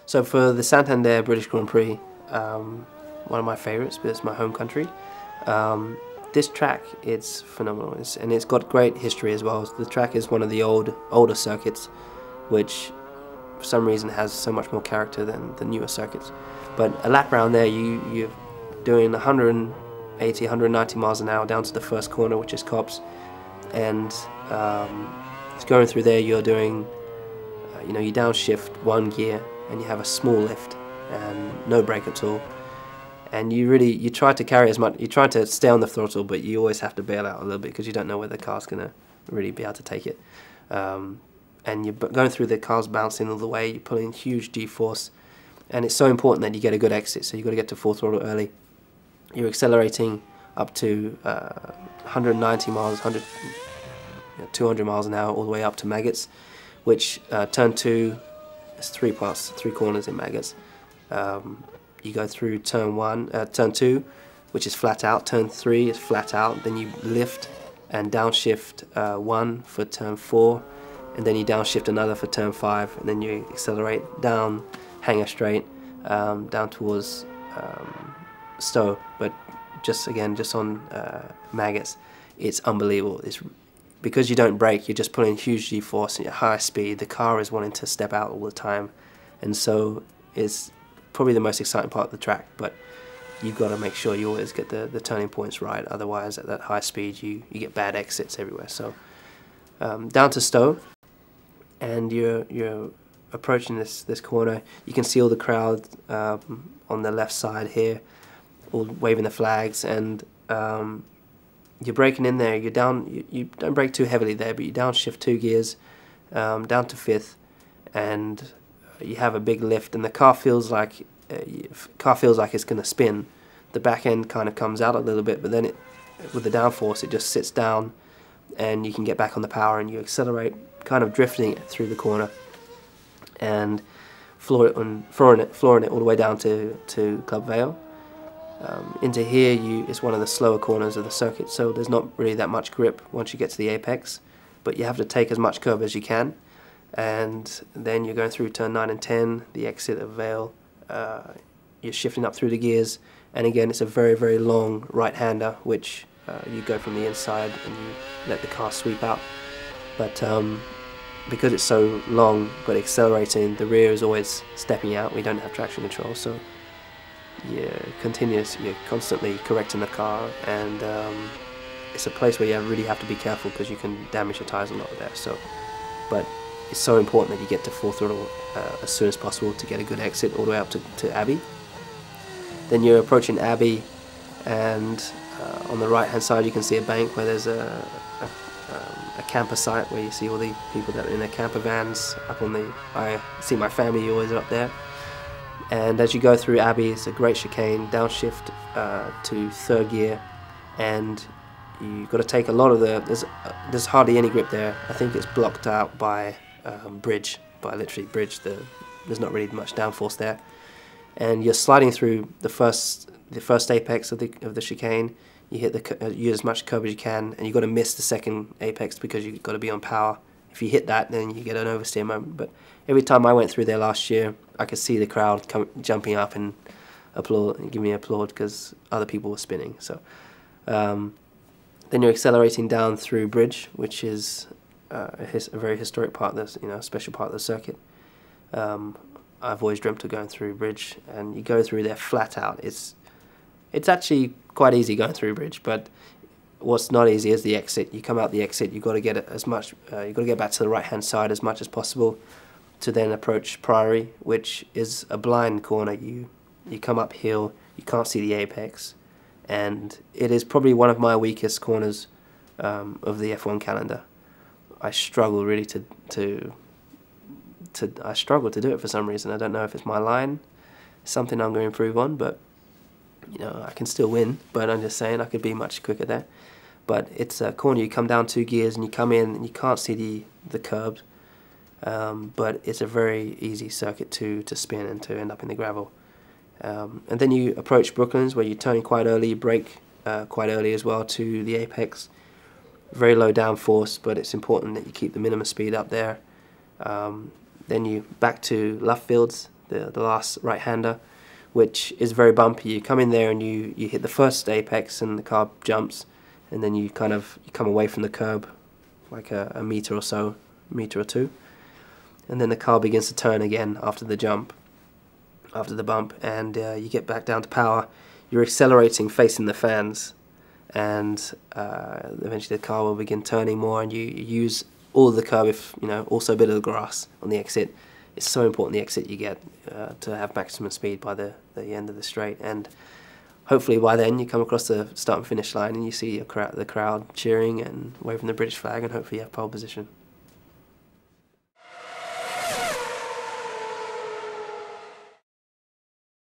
So for the Santander British Grand Prix, one of my favourites, but it's my home country. This track, it's phenomenal, and it's got great history as well. The track is one of the older circuits, which for some reason has so much more character than the newer circuits. But a lap round there, you're doing 180, 190 miles an hour down to the first corner, which is Copse, and going through there, you're doing, you downshift one gear, and you have a small lift and no brake at all. And you try to carry as much, you try to stay on the throttle, but you always have to bail out a little bit because you don't know where the car's going to really be able to take it. And you're going through, the car's bouncing all the way, you're pulling huge G-force, and it's so important that you get a good exit, so you've got to get to full throttle early. You're accelerating up to 190 miles, 200 miles an hour all the way up to Maggots, which turn 2, there's 3 parts, 3 corners in Maggots. You go through turn 2, which is flat out. Turn 3 is flat out. Then you lift and downshift 1 for turn 4, and then you downshift another for turn 5, and then you accelerate down, hanger straight, down towards Stowe. But just on Maggots, it's unbelievable. It's because you don't brake, you're just pulling huge G-force at high speed. The car is wanting to step out all the time, and so it's probably the most exciting part of the track. But you've got to make sure you always get the turning points right, otherwise at that high speed you get bad exits everywhere. So down to Stowe, and you're approaching this corner. You can see all the crowd on the left side here, all waving the flags, and you're braking in there. You're down. You don't brake too heavily there, but you downshift 2 gears down to 5th, and you have a big lift, and the car feels like it's going to spin. The back end kind of comes out a little bit, but then with the downforce, it just sits down, and you can get back on the power, and you accelerate, kind of drifting it through the corner, and flooring it all the way down to Club Vale. Into here, it's one of the slower corners of the circuit, so there's not really that much grip once you get to the apex, but you have to take as much curb as you can. And then you're going through turn 9 and 10, the exit of Vale. You're shifting up through the gears, and again it's a very, very long right-hander, which you go from the inside and you let the car sweep out. But because it's so long but accelerating, the rear is always stepping out. We don't have traction control, so you're constantly correcting the car, and it's a place where you really have to be careful because you can damage your tyres a lot there. So, but it's so important that you get to full throttle as soon as possible to get a good exit all the way up to Abbey. Then you're approaching Abbey, and on the right hand side you can see a bank where there's a camper site where you see all the people that are in their camper vans up on the. I see my family always up there. And as you go through Abbey, it's a great chicane, downshift to 3rd gear, and you've got to take a lot of there's hardly any grip there. I think it's blocked out by bridge, literally bridge. There's not really much downforce there, and you're sliding through the first apex of the chicane. You hit use as much curb as you can, and you've got to miss the second apex because you've got to be on power. If you hit that, then you get an oversteer moment. But every time I went through there last year, I could see the crowd jumping up and give me applaud because other people were spinning. So then you're accelerating down through Bridge, which is a very historic part of this, a special part of the circuit. I've always dreamt of going through Bridge, and you go through there flat out. It's actually quite easy going through Bridge, but what's not easy is the exit. You come out the exit, you've got to get it as much. You've got to get back to the right hand side as much as possible to then approach Priory, which is a blind corner. You come uphill, you can't see the apex, and it is probably one of my weakest corners of the F1 calendar. I struggle really I struggle to do it for some reason. I don't know if it's my line. It's something I'm going to improve on, but I can still win. But I'm just saying I could be much quicker there. But it's a corner, you come down 2 gears and you come in and you can't see the curbs, but it's a very easy circuit to spin and to end up in the gravel. And then you approach Brooklands, where you turn quite early, you brake quite early as well to the apex. Very low downforce, but it's important that you keep the minimum speed up there. Then you back to Luffields, the last right-hander, which is very bumpy. You come in there and you hit the first apex and the car jumps, and then you come away from the curb like a meter or so, meter or two, and then the car begins to turn again after the jump, after the bump, and you get back down to power. You're accelerating facing the fans, and eventually the car will begin turning more, and you use all of the curb, if also a bit of the grass on the exit. It's so important the exit you get to have maximum speed by the end of the straight, and hopefully by then you come across the start and finish line and you see the crowd cheering and waving the British flag, and hopefully you have pole position.